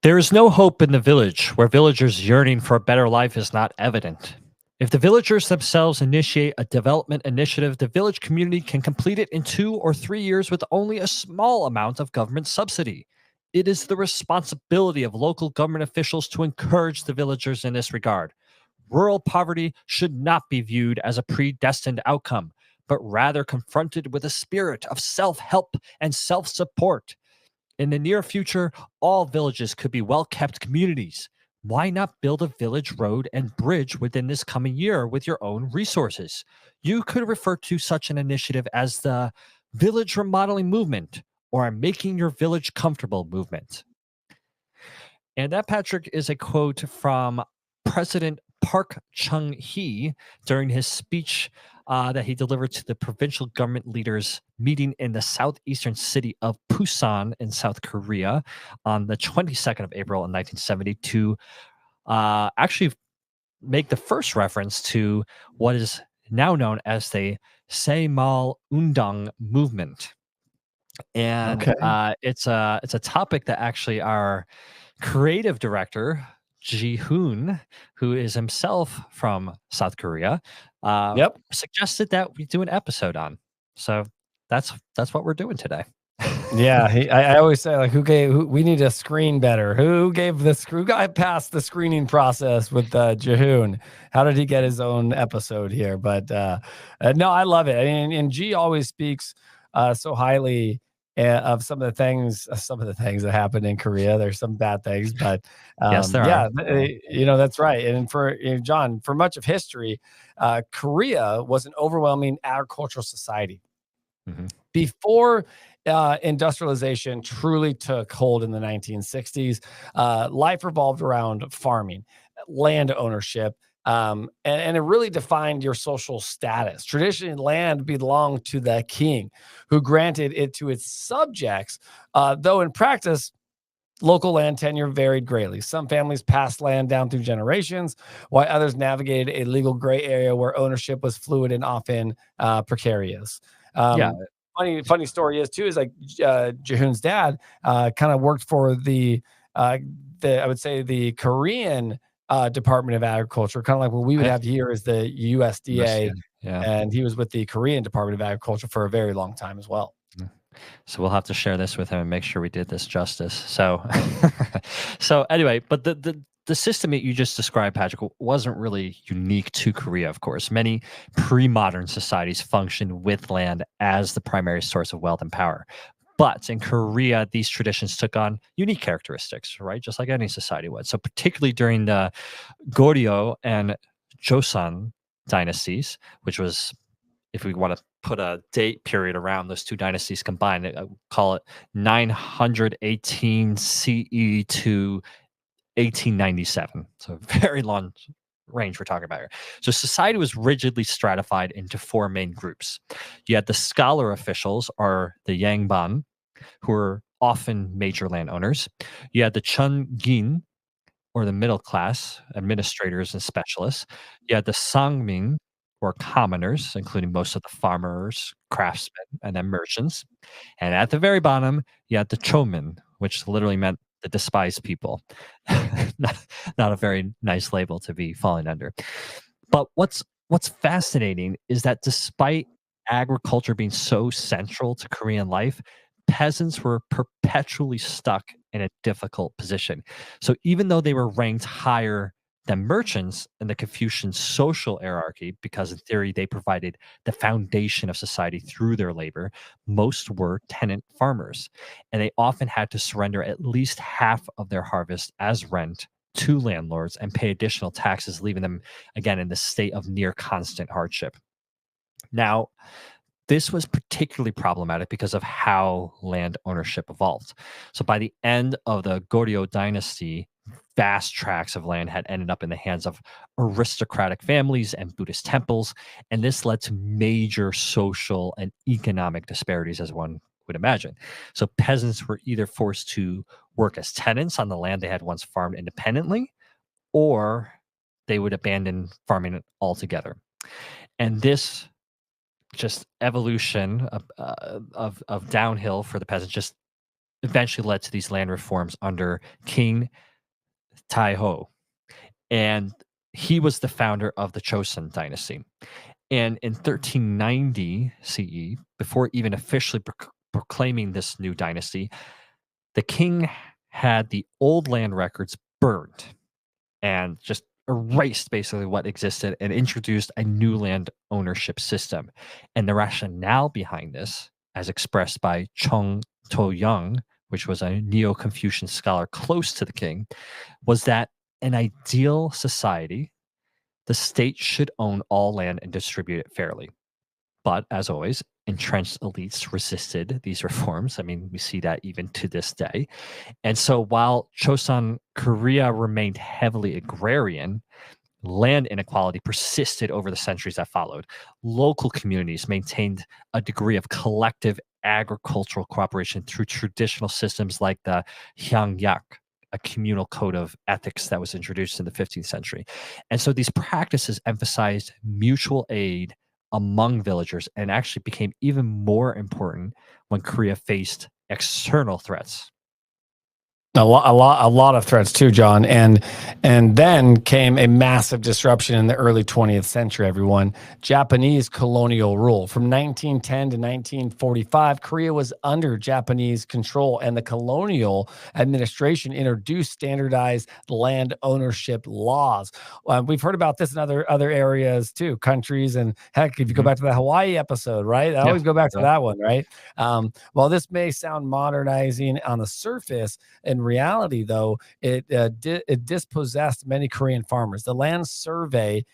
There is no hope in the village where villagers' yearning for a better life is not evident. If the villagers themselves initiate a development initiative, the village community can complete it in 2 or 3 years with only a small amount of government subsidy. It is the responsibility of local government officials to encourage the villagers in this regard. Rural poverty should not be viewed as a predestined outcome, but rather confronted with a spirit of self help and self support. In the near future, all villages could be well kept communities. Why not build a village road and bridge within this coming year with your own resources? You could refer to such an initiative as the village remodeling movement or a making your village comfortable movement. And that, Patrick, is a quote from President Park Chung-Hee during his speech that he delivered to the provincial government leaders meeting in the southeastern city of Busan in South Korea on the 22nd of April in 1970 to actually make the first reference to what is now known as the Saemaul Undong Movement. And Okay. it's a topic that actually our creative director Ji-hoon, who is himself from South Korea, Yep. suggested that we do an episode on. So that's what we're doing today. Yeah. I always say, like, we need to screen better. Who got past the screening process with Jahoon? How did he get his own episode here? But no, I love it. I mean, and G always speaks so highly of some of the things that happened in Korea. There's some bad things, but Yes, there are. yeah, that's right. And for John, for much of history, Korea was an overwhelming agricultural society Mhm. before industrialization truly took hold in the 1960s. Life revolved around farming, land ownership, and it really defined your social status. Traditionally, land belonged to the king, who granted it to its subjects, though in practice, local land tenure varied greatly. Some families passed land down through generations, while others navigated a legal gray area where ownership was fluid and often precarious. Yeah. Funny story is too is like Jahoon's dad kind of worked for uh, the I would say the Korean Department of Agriculture, kind of like what we would Okay. have here is the USDA, USDA. Yeah. and he was with the Korean Department of Agriculture for a very long time as well. Mm. So we'll have to share this with him and make sure we did this justice. So, so anyway, but the system that you just described, Patrick, wasn't really unique to Korea. Of course, many pre-modern societies function with land as the primary source of wealth and power. But in Korea, these traditions took on unique characteristics, right? Just like any society would. So, particularly during the Goryeo and Joseon dynasties, which was, if we want to put a date period around those two dynasties combined, I would call it 918 CE to 1897. So a very long range we're talking about here. So society was rigidly stratified into four main groups. You had the scholar officials, or the Yangban, who were often major landowners. You had the Chungin, or the middle class, administrators and specialists. You had the Sangmin, or commoners, including most of the farmers, craftsmen, and then merchants. And at the very bottom, you had the Chomin, which literally meant the despised people. not, not a very nice label to be falling under. But what's fascinating is that despite agriculture being so central to Korean life, peasants were perpetually stuck in a difficult position. So even though they were ranked higher than merchants in the Confucian social hierarchy, because in theory they provided the foundation of society through their labor, most were tenant farmers. And they often had to surrender at least half of their harvest as rent to landlords and pay additional taxes, leaving them again in the state of near constant hardship. Now, this was particularly problematic because of how land ownership evolved. So by the end of the Goryeo dynasty, vast tracts of land had ended up in the hands of aristocratic families and Buddhist temples, and this led to major social and economic disparities, as one would imagine. So peasants were either forced to work as tenants on the land they had once farmed independently, or they would abandon farming altogether. And this just evolution of downhill for the peasants just eventually led to these land reforms under King Taiho. And he was the founder of the Chosun dynasty. And in 1390 CE, before even officially proclaiming this new dynasty, the king had the old land records burned and just erased basically what existed and introduced a new land ownership system. And the rationale behind this, as expressed by Chung To-young, which was a Neo-Confucian scholar close to the king, was that in ideal society, the state should own all land and distribute it fairly. But as always, entrenched elites resisted these reforms. I mean, we see that even to this day. And so while Chosun Korea remained heavily agrarian, land inequality persisted over the centuries that followed. Local communities maintained a degree of collective agricultural cooperation through traditional systems like the Hyangyak, a communal code of ethics that was introduced in the 15th century. And so these practices emphasized mutual aid among villagers and actually became even more important when Korea faced external threats. A lot of threats too, John, and then came a massive disruption in the early 20th century. Everyone, Japanese colonial rule from 1910 to 1945, Korea was under Japanese control, and the colonial administration introduced standardized land ownership laws. We've heard about this in other areas too, countries, and heck, if you go back to the Hawaii episode, right? I always go back to that one, right? While this may sound modernizing on the surface, in reality, though, it dispossessed many Korean farmers. The Land Survey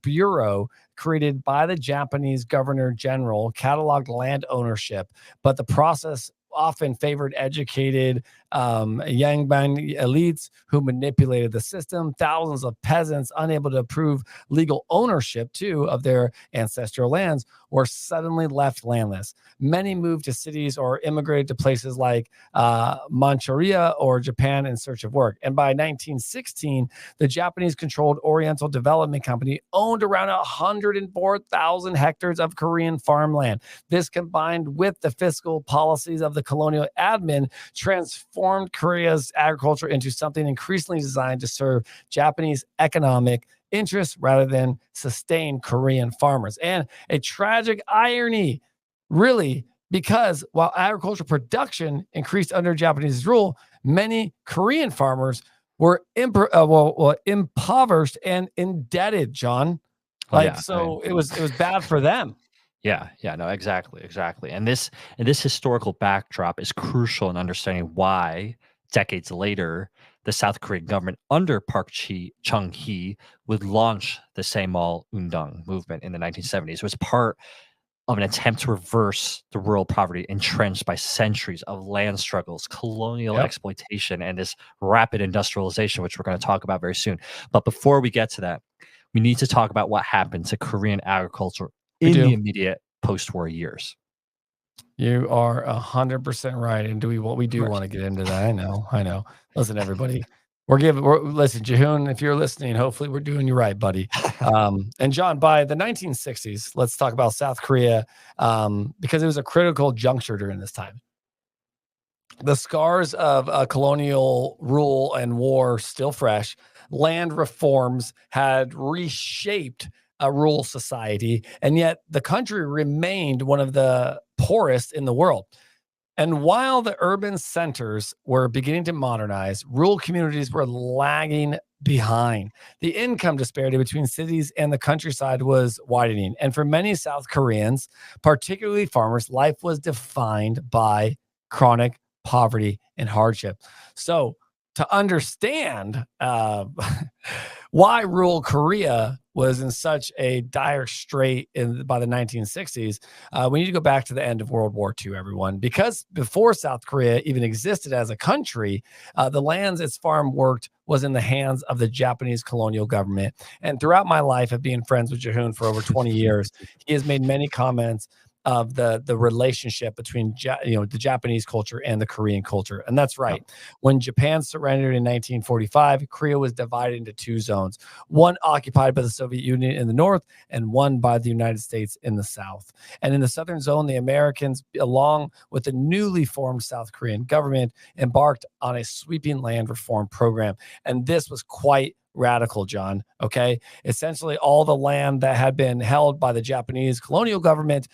Bureau, created by the Japanese Governor General, cataloged land ownership, but the process often favored educated Yangban elites who manipulated the system. Thousands of peasants unable to prove legal ownership, too, of their ancestral lands were suddenly left landless. Many moved to cities or immigrated to places like Manchuria or Japan in search of work. And by 1916, the Japanese-controlled Oriental Development Company owned around 104,000 hectares of Korean farmland. This, combined with the fiscal policies of the colonial admin, transformed Korea's agriculture into something increasingly designed to serve Japanese economic interests rather than sustain Korean farmers. And a tragic irony, really, because while agricultural production increased under Japanese rule, many Korean farmers were impoverished and indebted, John. It was bad for them. Yeah, no, exactly. And this historical backdrop is crucial in understanding why decades later the South Korean government under Park Chung-Hee would launch the Saemaul Undong Movement in the 1970s. It was part of an attempt to reverse the rural poverty entrenched by centuries of land struggles, colonial exploitation, and this rapid industrialization, which we're going to talk about very soon. But before we get to that, we need to talk about what happened to Korean agriculture in the immediate post-war years. You are 100% right. And we want to get into that. I know. Listen, everybody, listen, Jihoon, if you're listening, hopefully we're doing you right, buddy. And John, by the 1960s, let's talk about South Korea, because it was a critical juncture during this time. The scars of colonial rule and war still fresh. Land reforms had reshaped a rural society, and yet the country remained one of the poorest in the world. And while the urban centers were beginning to modernize, rural communities were lagging behind. The income disparity between cities and the countryside was widening. And for many South Koreans, particularly farmers, life was defined by chronic poverty and hardship. So to understand why rural Korea was in such a dire strait by the 1960s, we need to go back to the end of World War II, everyone, because before South Korea even existed as a country, the lands its farm worked was in the hands of the Japanese colonial government. And throughout my life of being friends with Jihoon for over 20 years, he has made many comments of the relationship between the Japanese culture and the Korean culture. And that's right. When Japan surrendered in 1945, Korea was divided into two zones, one occupied by the Soviet Union in the north and one by the United States in the south. And in the southern zone, the Americans, along with the newly formed South Korean government, embarked on a sweeping land reform program. And this was quite radical, John. Okay. Essentially, all the land that had been held by the Japanese colonial government,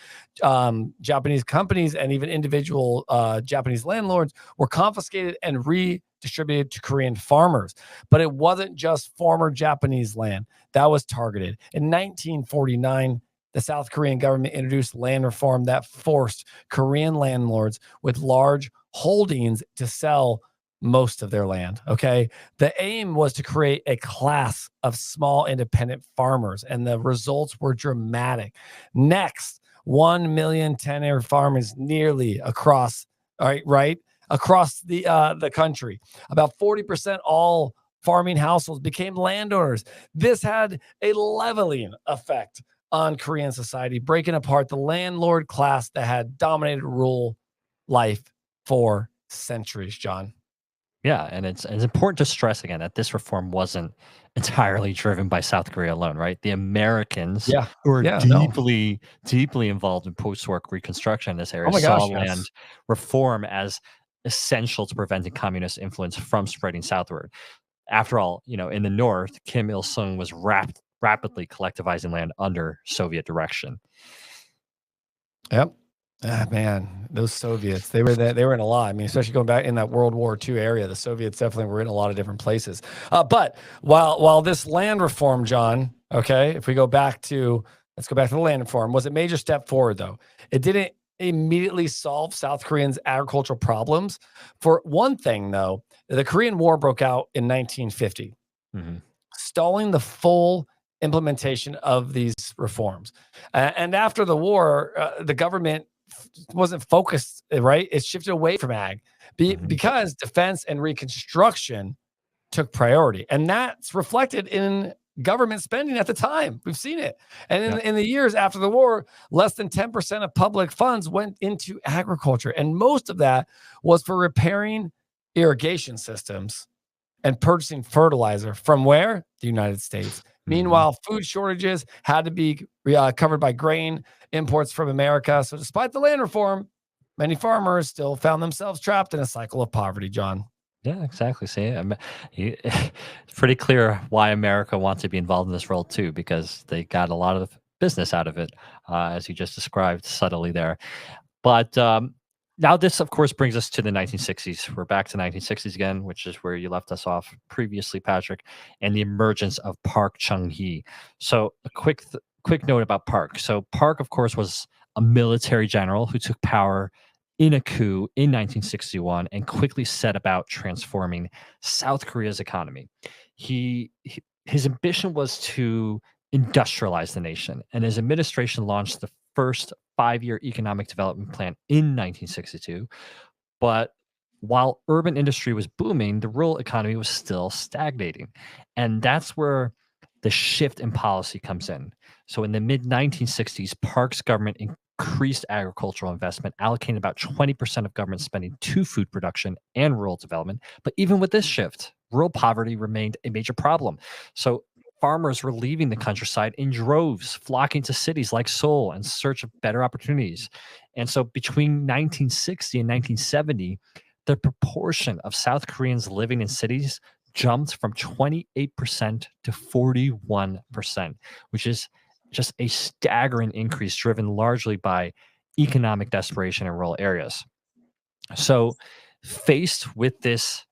Japanese companies, and even individual Japanese landlords were confiscated and redistributed to Korean farmers. But it wasn't just former Japanese land that was targeted. In 1949, the South Korean government introduced land reform that forced Korean landlords with large holdings to sell most of their land. Okay. The aim was to create a class of small independent farmers, and the results were dramatic. Next, 1 million tenure farmers nearly across, across the country. About 40% all farming households became landowners. This had a leveling effect on Korean society, breaking apart the landlord class that had dominated rural life for centuries, John. Yeah, and it's important to stress again that this reform wasn't entirely driven by South Korea alone, right? The Americans Yeah. who are Yeah. No. deeply involved in post-war reconstruction in this Oh area my saw gosh. land Yes. reform as essential to preventing communist influence from spreading southward. After all, in the north, Kim Il Sung was rapidly collectivizing land under Soviet direction. Yep. Ah, man, those Soviets, they were in a lot. I mean, especially going back in that World War II area, the Soviets definitely were in a lot of different places. But while this land reform, John, okay, if we go back to let's go back to the land reform, was a major step forward though. It didn't immediately solve South Koreans' agricultural problems. For one thing, though, the Korean War broke out in 1950, Mhm. stalling the full implementation of these reforms. And after the war, the government wasn't focused, right? It shifted away from ag Mhm. because defense and reconstruction took priority. And that's reflected in government spending at the time. We've seen it. And Yep. in the years after the war, less than 10% of public funds went into agriculture. And most of that was for repairing irrigation systems and purchasing fertilizer from where? The United States. Mhm. Meanwhile, food shortages had to be covered by grain imports from America. So, despite the land reform, many farmers still found themselves trapped in a cycle of poverty, John. Yeah, exactly. See, it's pretty clear why America wants to be involved in this role too, because they got a lot of business out of it, as you just described subtly there. But now this, of course, brings us to the 1960s. We're back to 1960s again, which is where you left us off previously, Patrick, and the emergence of Park Chung-Hee. So a quick note about Park. So Park, of course, was a military general who took power in a coup in 1961 and quickly set about transforming South Korea's economy. His ambition was to industrialize the nation, and his administration launched the first 5-year economic development plan in 1962. But while urban industry was booming, the rural economy was still stagnating. And that's where the shift in policy comes in. So in the mid 1960s, Park's government increased agricultural investment, allocating about 20% of government spending to food production and rural development. But even with this shift, rural poverty remained a major problem. So farmers were leaving the countryside in droves, flocking to cities like Seoul in search of better opportunities. And so between 1960 and 1970, the proportion of South Koreans living in cities jumped from 28% to 41%, which is just a staggering increase driven largely by economic desperation in rural areas. So, faced with this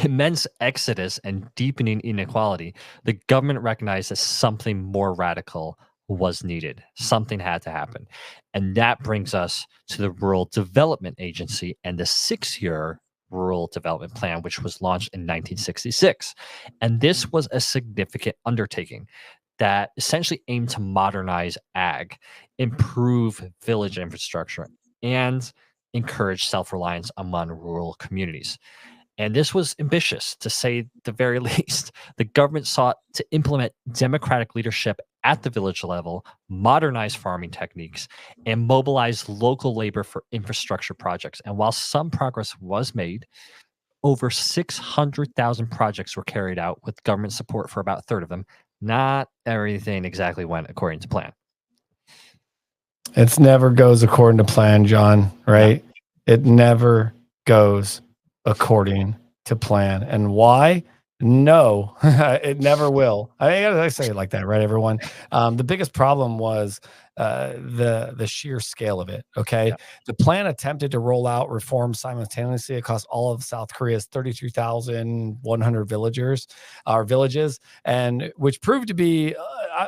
immense exodus and deepening inequality, the government recognized that something more radical was needed. Something had to happen. And that brings us to the Rural Development Agency and the 6-year Rural Development Plan, which was launched in 1966. And this was a significant undertaking that essentially aimed to modernize ag, improve village infrastructure, and encourage self reliance among rural communities. And this was ambitious, to say the very least. The government sought to implement democratic leadership at the village level, modernize farming techniques, and mobilize local labor for infrastructure projects. And while some progress was made, over 600,000 projects were carried out with government support for about a third of them. Not everything exactly went according to plan. It never goes according to plan, John, right? It never goes according to plan. And why? No, it never will. I say it like that, right, everyone? The biggest problem was the sheer scale of it. Okay, the plan attempted to roll out reforms simultaneously across all of South Korea's 33,100 villages, and which proved to be,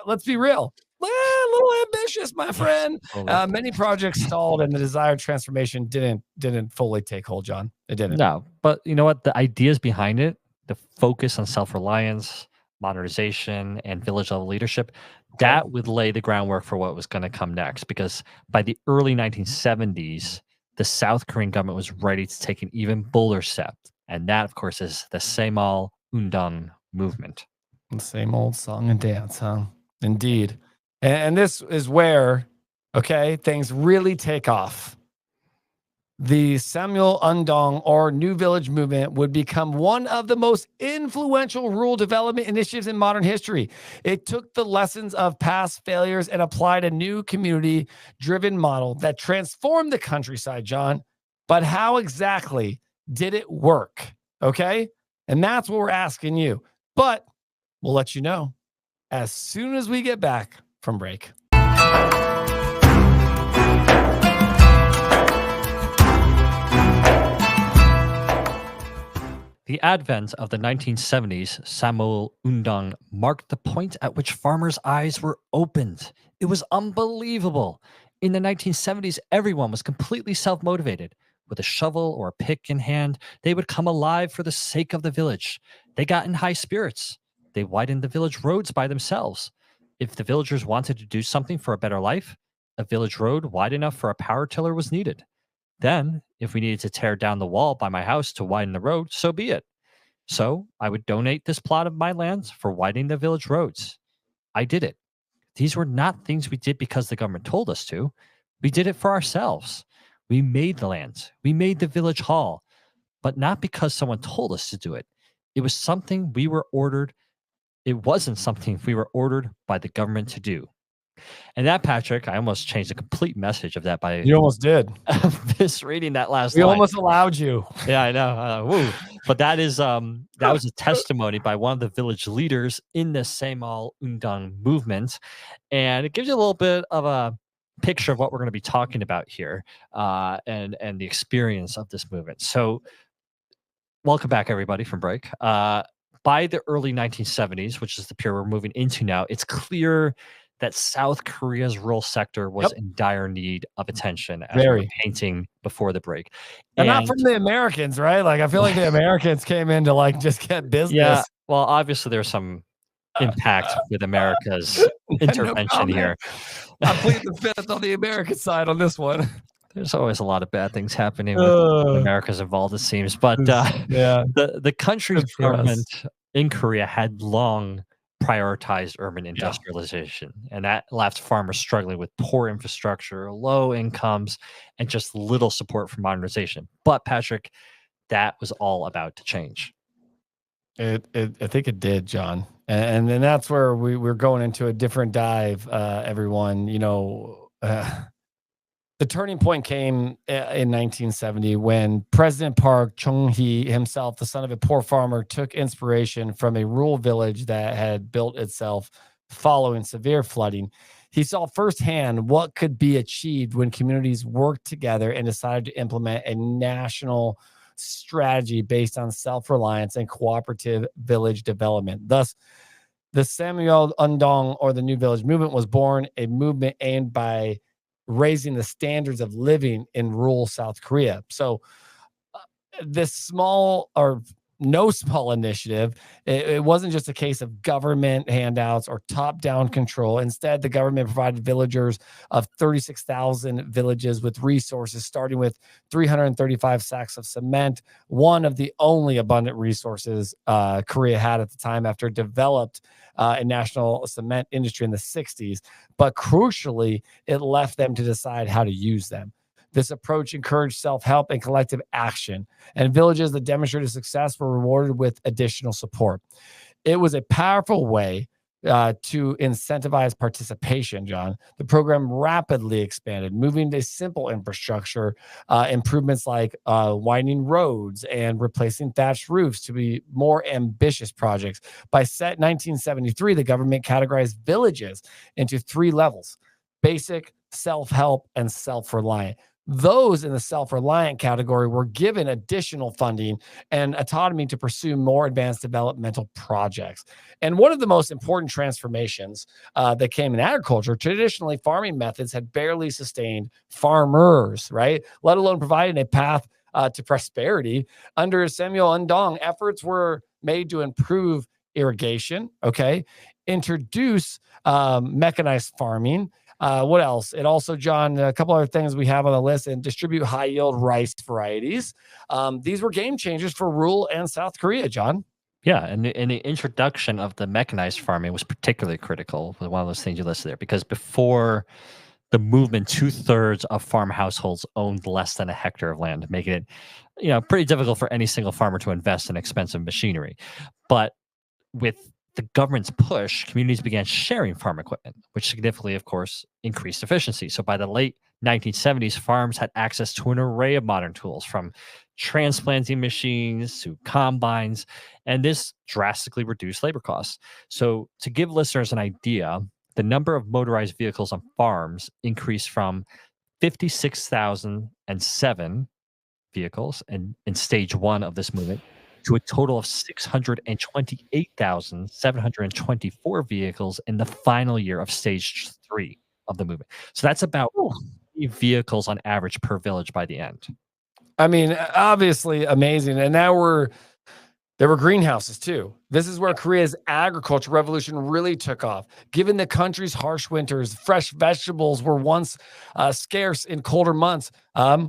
let's be real, a little ambitious, my friend. Many projects stalled, and the desired transformation didn't fully take hold, John. It didn't. No, but you know what? The ideas behind it, the focus on self-reliance, modernization, and village level leadership, that would lay the groundwork for what was going to come next. Because by the early 1970s, the South Korean government was ready to take an even bolder step. And that, of course, is the Saemaul Undong Movement. The same old song and dance, huh? Indeed. And this is where, okay, things really take off. The Saemaul Undong, or New Village Movement, would become one of the most influential rural development initiatives in modern history. It took the lessons of past failures and applied a new community-driven model that transformed the countryside, John. But how exactly did it work? Okay? And that's what we're asking you. But we'll let you know as soon as we get back from break. The advent of the 1970s Saemaul Undong marked the point at which farmers' eyes were opened. It was unbelievable. In the 1970s, everyone was completely self-motivated. With a shovel or a pick in hand, they would come alive for the sake of the village. They got in high spirits. They widened the village roads by themselves. If the villagers wanted to do something for a better life, a village road wide enough for a power tiller was needed. Then, if we needed to tear down the wall by my house to widen the road, so be it. So I would donate this plot of my land for widening the village roads. I did it. These were not things we did because the government told us to. We did it for ourselves. We made the lands. We made the village hall, but not because someone told us to do it. It was something we were ordered. It wasn't something we were ordered by the government to do. And that, Patrick, I almost changed the complete message of that by You almost did. misreading that last We line. almost allowed you. Yeah, I know. Woo. But that is that was a testimony by one of the village leaders in the Saemaul Undong movement, and it gives you a little bit of a picture of what we're going to be talking about here, and the experience of this movement. So, welcome back, everybody, from break. By the early 1970s, which is the period we're moving into now, it's clear that South Korea's rural sector was in dire need of attention, as we were painting before the break. And not from the Americans, right? Like, I feel like the Americans came in to like just get business. Yeah, well, obviously there's some impact with America's intervention here. I plead the fifth on the American side on this one. There's always a lot of bad things happening with America's involved, it seems. But the country's government in Korea had long prioritized urban industrialization, and that left farmers struggling with poor infrastructure, low incomes, and just little support for modernization. But Patrick, that was all about to change. I think it did, John, and then that's where we're going into a different dive. Everyone, the turning point came in 1970 when President Park Chung-Hee himself, the son of a poor farmer, took inspiration from a rural village that had built itself following severe flooding. He saw firsthand what could be achieved when communities worked together and decided to implement a national strategy based on self-reliance and cooperative village development. Thus, the Saemaul Undong, or the New Village Movement, was born, a movement aimed by raising the standards of living in rural South Korea. So this small, or no small initiative. It wasn't just a case of government handouts or top-down control. Instead, the government provided villagers of 36,000 villages with resources, starting with 335 sacks of cement, one of the only abundant resources Korea had at the time after it developed a national cement industry in the 60s. But crucially, it left them to decide how to use them. This approach encouraged self-help and collective action, and villages that demonstrated success were rewarded with additional support. It was a powerful way to incentivize participation, John. The program rapidly expanded, moving to simple infrastructure improvements like widening roads and replacing thatched roofs to be more ambitious projects. By 1973, the government categorized villages into 3 levels: basic, self-help, and self-reliant. Those in the self-reliant category were given additional funding and autonomy to pursue more advanced developmental projects. And one of the most important transformations that came in agriculture, traditionally farming methods had barely sustained farmers, right? Let alone providing a path to prosperity. Under Saemaul Undong, efforts were made to improve irrigation, okay, introduce mechanized farming. What else? It also, John, a couple other things we have on the list, and distribute high yield rice varieties. These were game changers for rural and South Korea, John. Yeah, and the introduction of the mechanized farming was particularly critical. One of those things you listed there, because before the movement, 2/3 of farm households owned less than a hectare of land, making it, pretty difficult for any single farmer to invest in expensive machinery. But with the government's push, communities began sharing farm equipment, which significantly, of course, increased efficiency. So by the late 1970s, farms had access to an array of modern tools, from transplanting machines to combines, and this drastically reduced labor costs. So to give listeners an idea, the number of motorized vehicles on farms increased from 56,007 vehicles in stage 1 of this movement to a total of 628,724 vehicles in the final year of stage 3 of the movement. So that's about 3 vehicles on average per village by the end. I mean, obviously amazing. And now there were greenhouses too. This is where Korea's agriculture revolution really took off. Given the country's harsh winters, fresh vegetables were once scarce in colder months,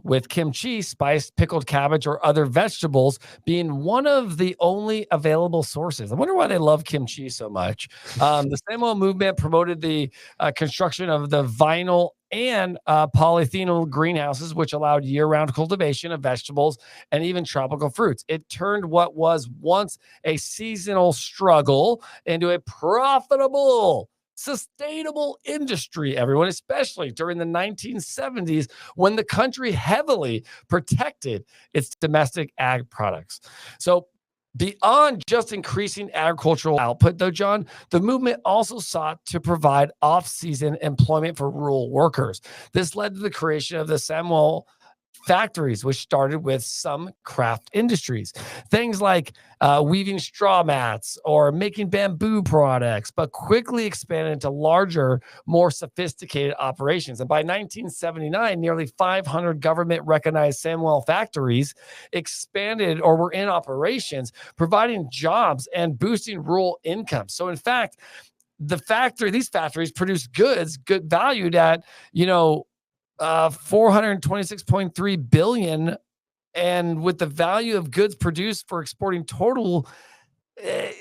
with kimchi, spiced pickled cabbage, or other vegetables being one of the only available sources. I wonder why they love kimchi so much. The Saemaul movement promoted the construction of the vinyl and polyethylene greenhouses, which allowed year-round cultivation of vegetables and even tropical fruits. It turned what was once a seasonal struggle into a profitable, sustainable industry, everyone, especially during the 1970s, when the country heavily protected its domestic ag products. So beyond just increasing agricultural output, though, John, the movement also sought to provide off-season employment for rural workers. This led to the creation of the Saemaul factories, which started with some craft industries, things like weaving straw mats or making bamboo products, but quickly expanded into larger, more sophisticated operations. And by 1979, nearly 500 government-recognized Saemaul factories expanded or were in operations, providing jobs and boosting rural income. So in fact, these factories produce goods valued at, 426.3 billion, and with the value of goods produced for exporting total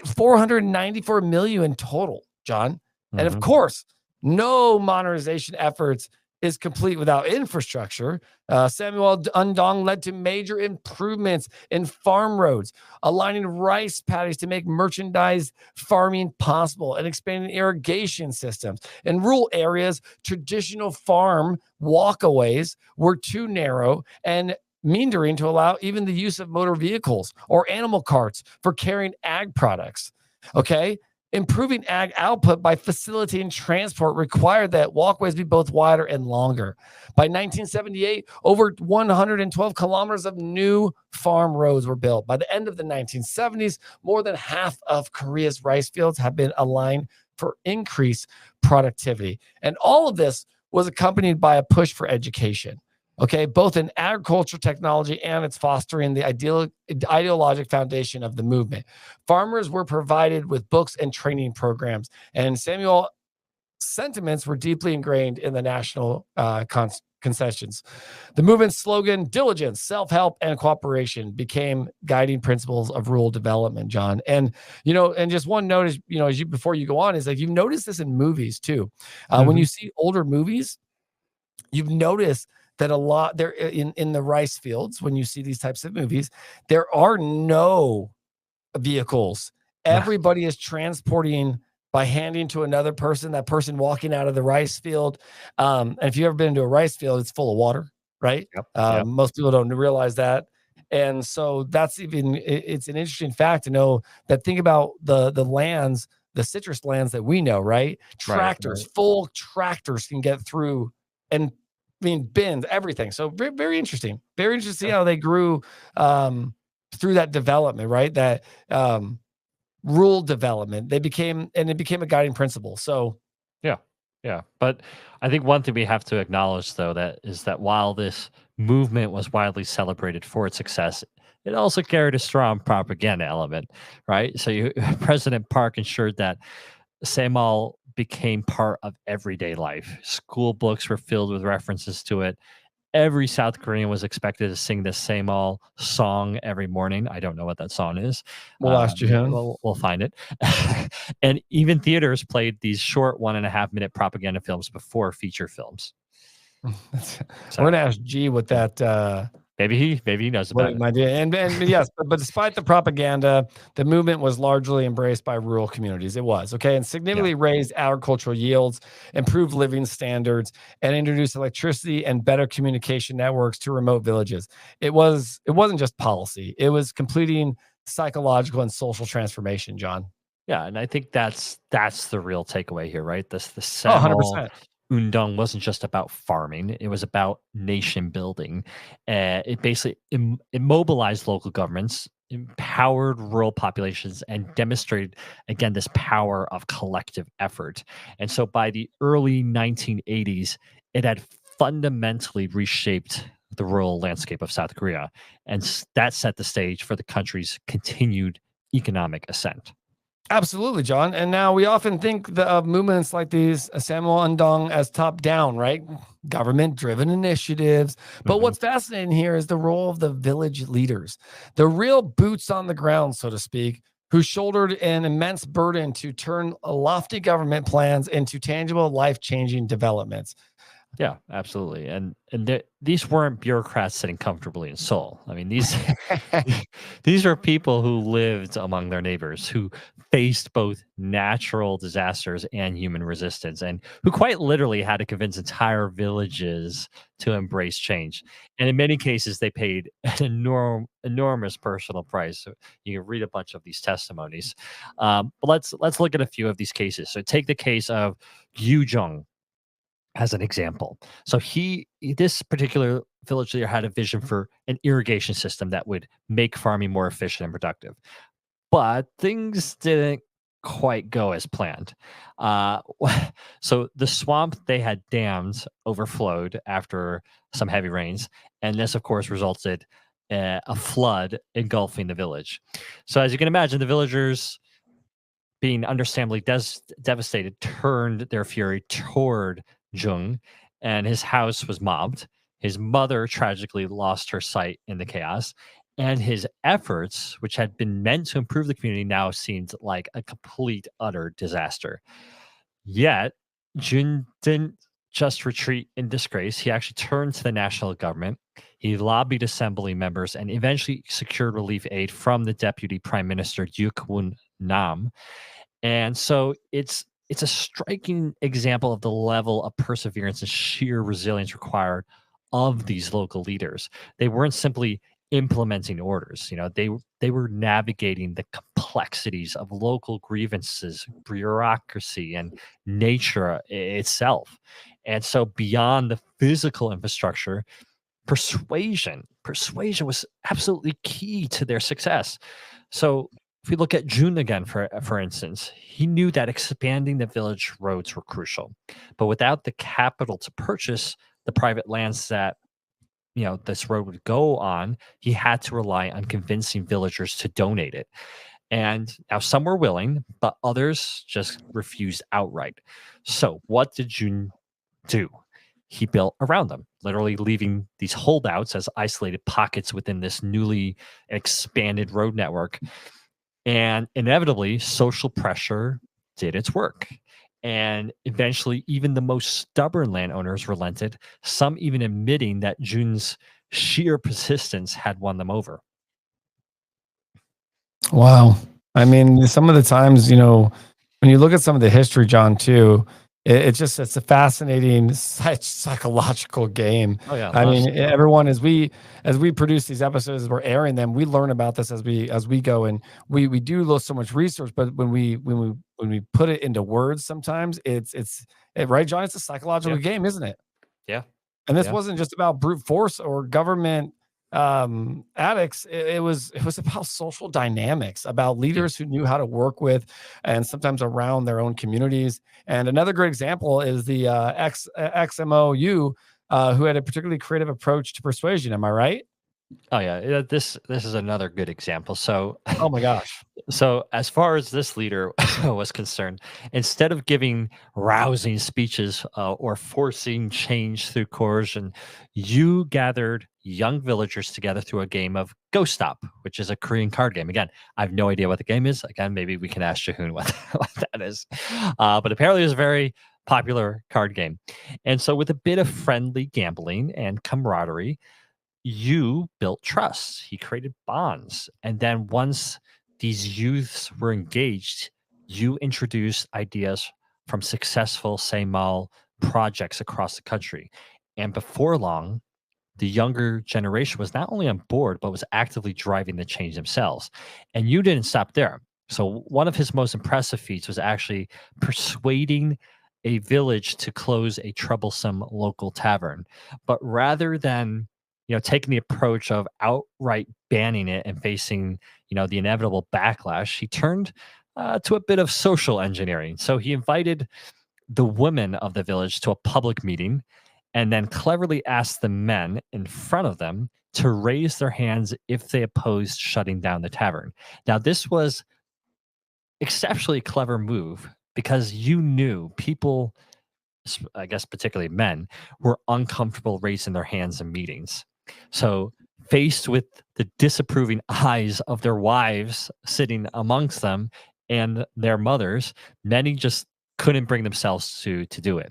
494 million in total, John. And of course, no modernization efforts is complete without infrastructure. Saemaul Undong led to major improvements in farm roads, aligning rice paddies to make merchandise farming possible, and expanding irrigation systems. In rural areas, traditional farm walkaways were too narrow and meandering to allow even the use of motor vehicles or animal carts for carrying ag products. Okay. Improving ag output by facilitating transport required that walkways be both wider and longer. By 1978, over 112 kilometers of new farm roads were built. By the end of the 1970s, more than half of Korea's rice fields have been aligned for increased productivity. And all of this was accompanied by a push for education. okay, both in agriculture technology and it's fostering the ideologic foundation of the movement. Farmers were provided with books and training programs, and Samuel sentiments were deeply ingrained in the national concessions. The movement's slogan, diligence, self help, and cooperation, became guiding principles of rural development, John. And, and just one note is, as you before you go on, is like you've noticed this in movies too. When you see older movies, you've noticed that a lot there in the rice fields, when you see these types of movies, there are no vehicles. Everybody is transporting by handing to another person, that person walking out of the rice field. And if you've ever been to a rice field, it's full of water, right? Yep. Most people don't realize that. And so it's an interesting fact to know that. Think about the lands, the citrus lands that we know, right? Tractors, Right. full tractors can get through, and bins, everything. So very, very interesting. Very interesting to see how they grew through that development, right? That rural development. It became a guiding principle. So Yeah. But I think one thing we have to acknowledge, though, that is that while this movement was widely celebrated for its success, it also carried a strong propaganda element, right? So President Park ensured that Saemaul became part of everyday life. School books were filled with references to it. Every South Korean was expected to sing the Saemaul song every morning. I don't know what that song is. we'll ask you him. We'll find it. And even theaters played these short 1.5-minute propaganda films before feature films. We're gonna ask G what that Maybe he knows what about it it. might do. And yes, but despite the propaganda, the movement was largely embraced by rural communities. It was okay, and significantly raised agricultural yields, improved living standards, and introduced electricity and better communication networks to remote villages. It wasn't just policy; it was completing psychological and social transformation, John. Yeah, and I think that's the real takeaway here, right? The Oh, Saemaul 100%. Undong wasn't just about farming; it was about nation building. It basically immobilized local governments, empowered rural populations, and demonstrated again this power of collective effort. And so, by the early 1980s, it had fundamentally reshaped the rural landscape of South Korea, and that set the stage for the country's continued economic ascent. Absolutely, John. And now we often think of movements like these, Samuel Undong, as top down, right? Government driven initiatives. But Mhm. what's fascinating here is the role of the village leaders, the real boots on the ground, so to speak, who shouldered an immense burden to turn lofty government plans into tangible, life changing developments. Yeah, absolutely. And these weren't bureaucrats sitting comfortably in Seoul. I mean, these these are people who lived among their neighbors, who faced both natural disasters and human resistance, and who quite literally had to convince entire villages to embrace change. And in many cases, they paid an enormous personal price. So you can read a bunch of these testimonies. But let's look at a few of these cases. So take the case of Yu Jung as an example. So this particular village leader had a vision for an irrigation system that would make farming more efficient and productive. But things didn't quite go as planned. Uh, so the swamp they had dammed overflowed after some heavy rains, and this, of course, resulted a flood engulfing the village. So as you can imagine, the villagers, being understandably devastated, turned their fury toward Jung, and his house was mobbed. His mother tragically lost her sight in the chaos, and his efforts, which had been meant to improve the community, now seemed like a complete, utter disaster. Yet, Jun didn't just retreat in disgrace. He actually turned to the national government. He lobbied assembly members and eventually secured relief aid from the deputy prime minister, Yuk Won Nam. And so it's a striking example of the level of perseverance and sheer resilience required of these local leaders. They weren't simply implementing orders. They were navigating the complexities of local grievances, bureaucracy, and nature itself. And so beyond the physical infrastructure, persuasion was absolutely key to their success. So if we look at June again, for instance, he knew that expanding the village roads were crucial, but without the capital to purchase the private lands that this road would go on, he had to rely on convincing villagers to donate it. And now some were willing, but others just refused outright. So what did Jun do? He built around them, literally leaving these holdouts as isolated pockets within this newly expanded road network. And inevitably, social pressure did its work. And eventually, even the most stubborn landowners relented, some even admitting that Jun's sheer persistence had won them over. Wow. I mean, some of the times, when you look at some of the history, John, too, it's a fascinating psychological game. Oh, yeah. I Lots mean, everyone, as we produce these episodes, as we're airing them, we learn about this as we go, and we do so much research. But when we put it into words, sometimes right, John. It's a psychological Yeah. game, isn't it? Yeah. And this Yeah. wasn't just about brute force or government addicts. It was about social dynamics, about Yeah. leaders who knew how to work with and sometimes around their own communities. And another great example is the XMOU, who had a particularly creative approach to persuasion. Am I right? Oh, yeah. This is another good example. So Oh my gosh. So, as far as this leader was concerned, instead of giving rousing speeches or forcing change through coercion, you gathered young villagers together through a game of Ghost Stop, which is a Korean card game. Again, I have no idea what the game is. Again, maybe we can ask Shahoon what that is. But apparently, it's a very popular card game. And so, with a bit of friendly gambling and camaraderie, you built trust. He created bonds. And then once these youths were engaged, you introduced ideas from successful Saemaul projects across the country. And before long, the younger generation was not only on board, but was actively driving the change themselves. And you didn't stop there. So, one of his most impressive feats was actually persuading a village to close a troublesome local tavern. But rather than taking the approach of outright banning it and facing the inevitable backlash, he turned to a bit of social engineering. So he invited the women of the village to a public meeting and then cleverly asked the men in front of them to raise their hands if they opposed shutting down the tavern. Now, this was exceptionally clever move because you knew people, I guess particularly men, were uncomfortable raising their hands in meetings. So, faced with the disapproving eyes of their wives sitting amongst them and their mothers, many just couldn't bring themselves to do it.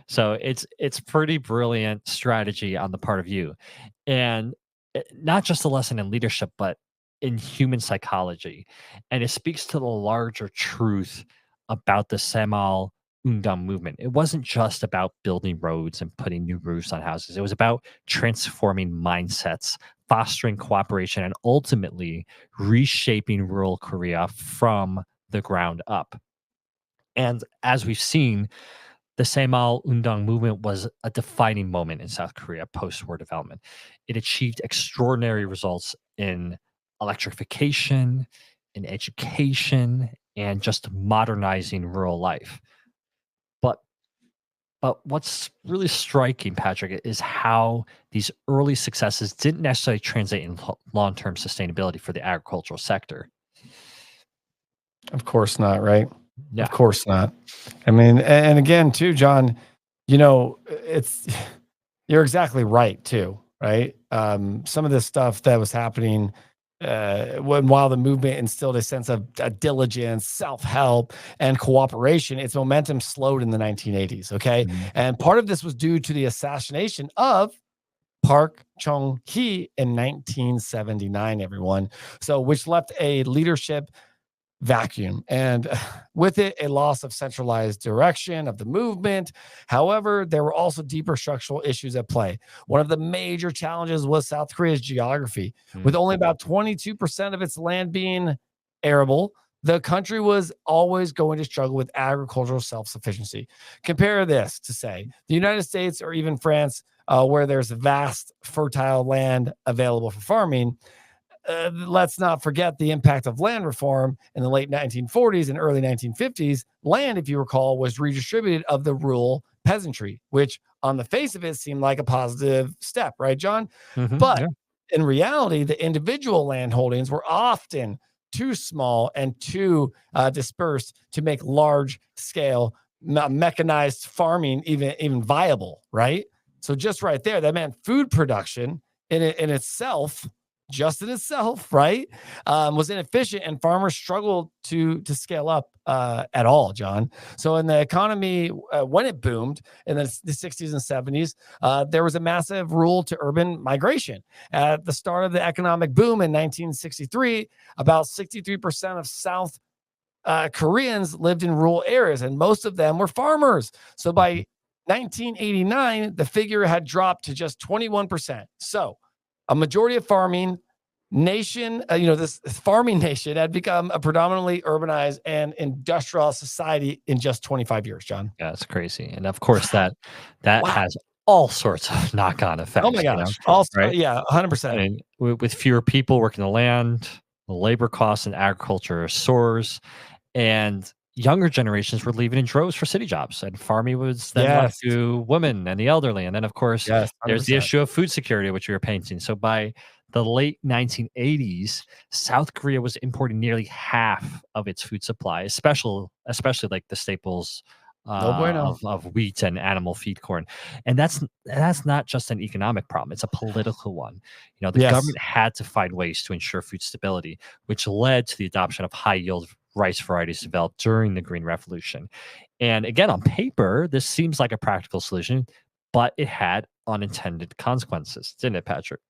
So it's pretty brilliant strategy on the part of you, and not just a lesson in leadership, but in human psychology, and it speaks to the larger truth about the Saemaul Undong movement. It wasn't just about building roads and putting new roofs on houses. It was about transforming mindsets, fostering cooperation, and ultimately reshaping rural Korea from the ground up. And as we've seen, the Saemaul Undong movement was a defining moment in South Korea post-war development. It achieved extraordinary results in electrification, in education, and just modernizing rural life. But but what's really striking, Patrick, is how these early successes didn't necessarily translate in long-term sustainability for the agricultural sector. Of course not, right? Of Yeah. course not. I mean, and again, too, John, it's you're exactly right, too, right? Some of this stuff that was happening while the movement instilled a sense of diligence, self-help, and cooperation, its momentum slowed in the 1980s. Okay, Mhm. and part of this was due to the assassination of Park Chung-Hee in 1979. Everyone, so which left a leadership vacuum and with it a loss of centralized direction of the movement. However, there were also deeper structural issues at play. One of the major challenges was South Korea's geography. With Mhm. only about 22% of its land being arable, the country was always going to struggle with agricultural self-sufficiency. Compare this to, say, the United States or even France, where there's vast fertile land available for farming. let's not forget the impact of land reform in the late 1940s and early 1950s. Land, if you recall, was redistributed of the rural peasantry, which on the face of it seemed like a positive step, right, John? But Yeah. in reality, the individual land holdings were often too small and too dispersed to make large scale mechanized farming even viable, right? So just right there, that meant food production in itself, just in itself, right, was inefficient, and farmers struggled to scale up at all, John. So in the economy, when it boomed in the 60s and 70s, there was a massive rural to urban migration. At the start of the economic boom in 1963, about 63% of South Koreans lived in rural areas, and most of them were farmers. So Mhm. by 1989, the figure had dropped to just 21%. So a majority of farming nation, this farming nation had become a predominantly urbanized and industrial society in just 25 years, John. Yeah, it's crazy, and of course that Wow. has all sorts of knock-on Oh my effects, gosh. Also, right? yeah, I 100%. mean, with fewer people working the land, the labor costs in agriculture soars, and younger generations were leaving in droves for city jobs, and farming was then left Yes. to women and the elderly. And then, of course, Yes, there's the 100%. issue of food security, which we were painting. So by the late 1980s, South Korea was importing nearly half of its food supply, especially like the staples No bueno. of wheat and animal feed corn. And that's not just an economic problem; it's a political one. The Yes. government had to find ways to ensure food stability, which led to the adoption of high yield rice varieties developed during the Green Revolution. And again, on paper, this seems like a practical solution, but it had unintended consequences, didn't it, Patrick?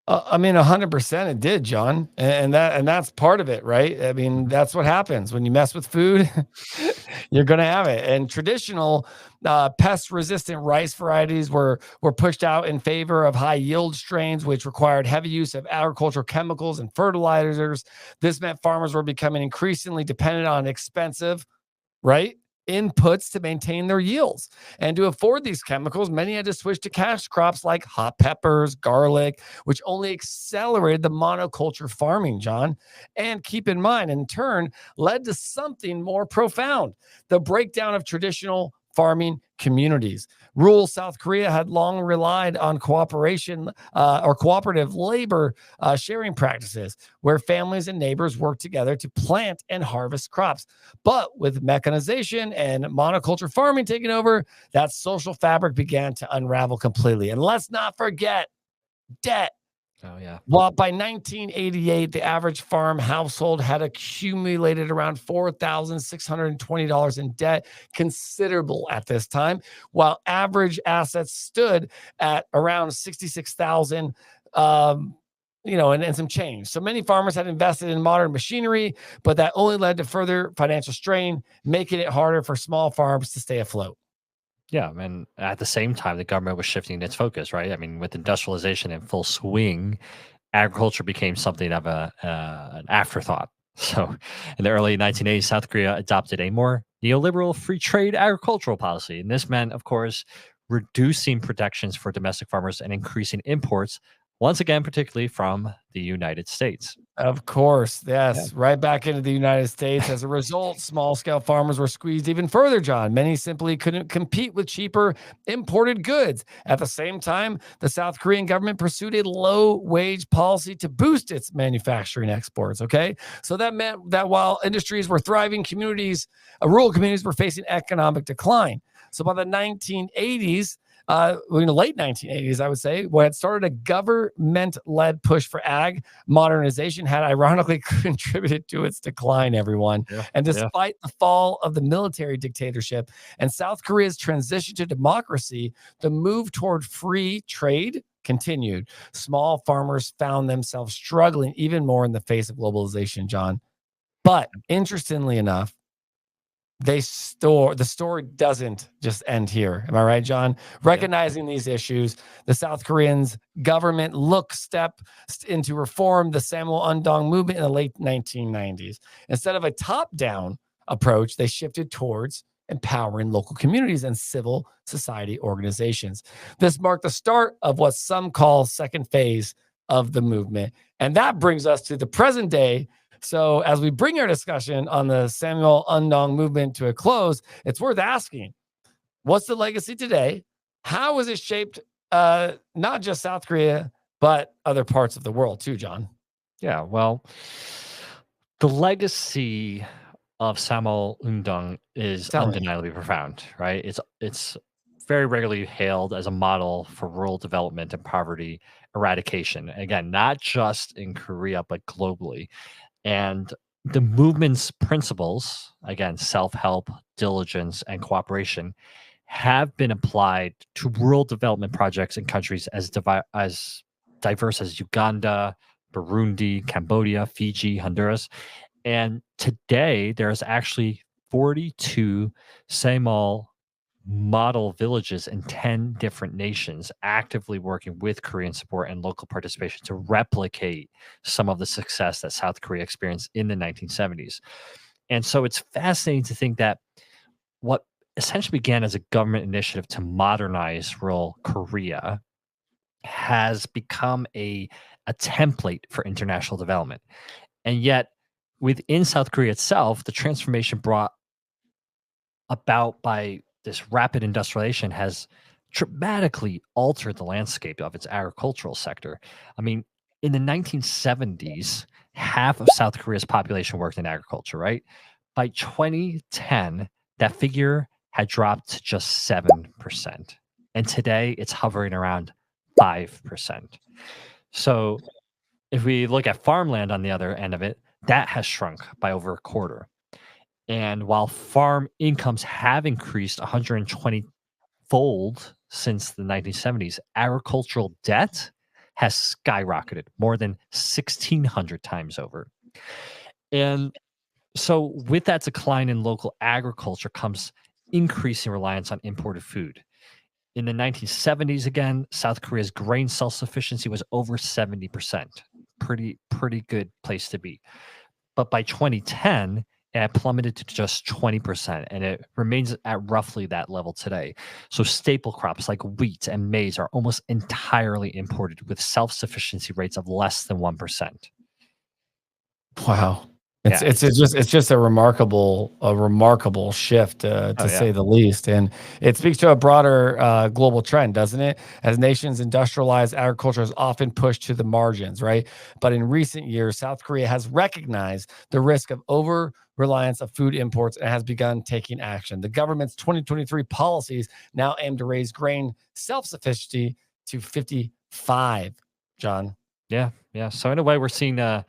I mean, 100% it did, John. And that's part of it, right? I mean, Mhm. that's what happens when you mess with food, you're going to have it. And traditional pest resistant rice varieties were pushed out in favor of high yield strains, which required heavy use of agricultural chemicals and fertilizers. This meant farmers were becoming increasingly dependent on expensive, right, inputs to maintain their yields. And to afford these chemicals, many had to switch to cash crops like hot peppers, garlic, which only accelerated the monoculture farming, John. And keep in mind, in turn, led to something more profound: the breakdown of traditional farming communities. Rural South Korea had long relied on cooperation or cooperative labor sharing practices, where families and neighbors worked together to plant and harvest crops. But with mechanization and monoculture farming taking over, that social fabric began to unravel completely. And let's not forget debt. Oh yeah. Well, by 1988, the average farm household had accumulated around $4,620 in debt, considerable at this time, while average assets stood at around 66,000. And some change. So many farmers had invested in modern machinery, but that only led to further financial strain, making it harder for small farms to stay afloat. Yeah, and at the same time, the government was shifting its focus, right? I mean, with industrialization in full swing, agriculture became something of an afterthought. So, in the early 1980s, South Korea adopted a more neoliberal free trade agricultural policy, and this meant, of course, reducing protections for domestic farmers and increasing imports. Once again, particularly from the United States. Of course, Yeah. yes, right back into the United States. As a result, small scale farmers were squeezed even further, John. Many simply couldn't compete with cheaper imported goods. At the same time, the South Korean government pursued a low wage policy to boost its manufacturing exports. Okay. So that meant that while industries were thriving, rural communities were facing economic decline. So by the 1980s, in the late 1980s, I would say, when it started a government-led push for ag modernization had ironically contributed to its decline, everyone. Yeah. And Yeah. despite the fall of the military dictatorship and South Korea's transition to democracy, the move toward free trade continued. Small farmers found themselves struggling even more in the face of globalization, John. But interestingly enough, the story doesn't just end here. Am I right, John? Yeah. Recognizing these issues, the South Koreans government step into reform the Saemaul Undong Movement in the late 1990s. Instead of a top-down approach, they shifted towards empowering local communities and civil society organizations. This marked the start of what some call second phase of the movement. And that brings us to the present day. So as we bring our discussion on the Saemaul Undong movement to a close, it's worth asking, what's the legacy today? How is it shaped not just South Korea, but other parts of the world too, John? Yeah, well, the legacy of Saemaul Undong is Tell me. undeniably profound, right? It's very regularly hailed as a model for rural development and poverty eradication. Again, not just in Korea, but globally. And the movement's principles, again, self-help, diligence, and cooperation, have been applied to rural development projects in countries as diverse as Uganda, Burundi, Cambodia, Fiji, Honduras. And today, there's actually 42 Saemaul model villages in 10 different nations actively working with Korean support and local participation to replicate some of the success that South Korea experienced in the 1970s. And so it's fascinating to think that what essentially began as a government initiative to modernize rural Korea has become a template for international development. And yet, within South Korea itself, the transformation brought about by this rapid industrialization has dramatically altered the landscape of its agricultural sector. I mean, in the 1970s, half of South Korea's population worked in agriculture, right? By 2010, that figure had dropped to just 7%. And today it's hovering around 5%. So if we look at farmland on the other end of it, that has shrunk by over a quarter. And while farm incomes have increased 120 fold since the 1970s, agricultural debt has skyrocketed more than 1,600 times over. And so, with that decline in local agriculture comes increasing reliance on imported food. In the 1970s, again, South Korea's grain self sufficiency was over 70%. Pretty good place to be. But by 2010, it had plummeted to just 20%, and it remains at roughly that level today. So staple crops like wheat and maize are almost entirely imported with self-sufficiency rates of less than 1%. Wow. Yeah, It's just a remarkable shift oh to yeah. say the least, and it speaks to a broader global trend, doesn't it? As nations industrialize, agriculture is often pushed to the margins, right? But in recent years, South Korea has recognized the risk of over reliance of food imports and has begun taking action. The government's 2023 policies now aim to raise grain self sufficiency to 55. John. Yeah, yeah. So in a way, we're seeing a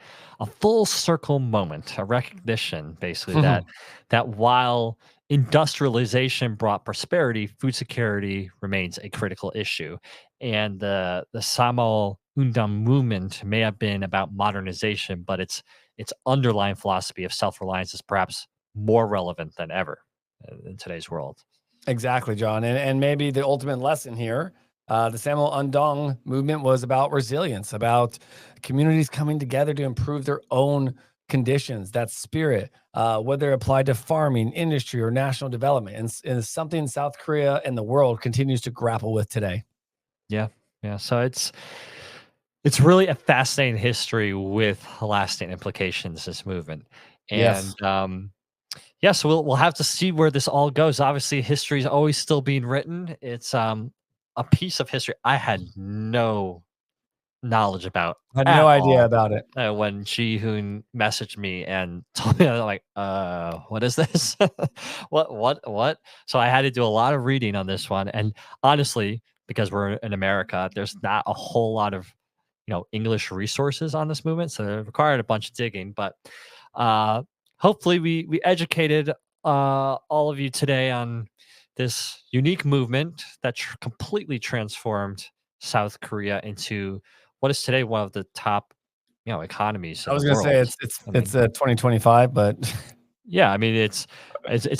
full circle moment, a recognition, basically that while industrialization brought prosperity, food security remains a critical issue, and the Samal Undam movement may have been about modernization, but its underlying philosophy of self reliance is perhaps more relevant than ever in today's world. Exactly, John. And maybe the ultimate lesson here, the Samuel Undong movement was about resilience, about communities coming together to improve their own conditions, that spirit, whether applied to farming, industry, or national development. And it's something South Korea and the world continues to grapple with today. Yeah, yeah. So it's really a fascinating history with lasting implications. This movement, Yes. and yeah, so we'll have to see where this all goes. Obviously, history is always still being written. It's a piece of history I had no knowledge about Had no at idea all about it. when Ji Hoon messaged me and told me, I'm like, what is this? What? So I had to do a lot of reading on this one, and honestly, because we're in America, there's not a whole lot of English resources on this movement, so it required a bunch of digging. But uh, hopefully, we educated all of you today on this unique movement that completely transformed South Korea into what is today one of the top economies I in the was gonna say world. I it's mean, 2025, but yeah, I mean it's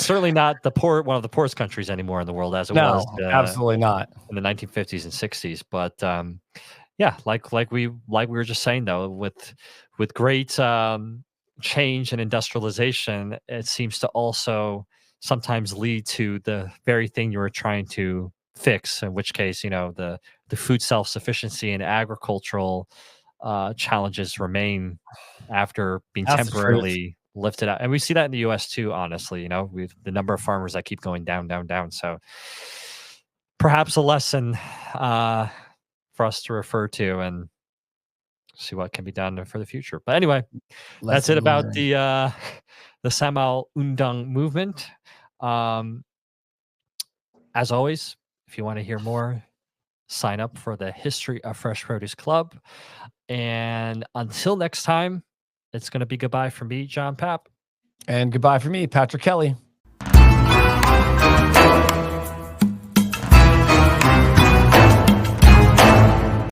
certainly not one of the poorest countries anymore in the world as it was no, absolutely not. in the 1950s and 60s. But yeah, like we were just saying though, with great change and industrialization, it seems to also sometimes lead to the very thing you were trying to fix. In which case, the food self sufficiency and agricultural challenges remain after being That's the truth. temporarily lifted out. And we see that in the US too, honestly. We've the number of farmers that keep going down, down, down. So perhaps a lesson for us to refer to and see what can be done for the future. But anyway, that's it Lesson about learned. the Saemaul Undong movement. As always, if you want to hear more, sign up for the History of Fresh Produce Club. And until next time, it's going to be goodbye from me, John Papp. And goodbye for me, Patrick Kelly.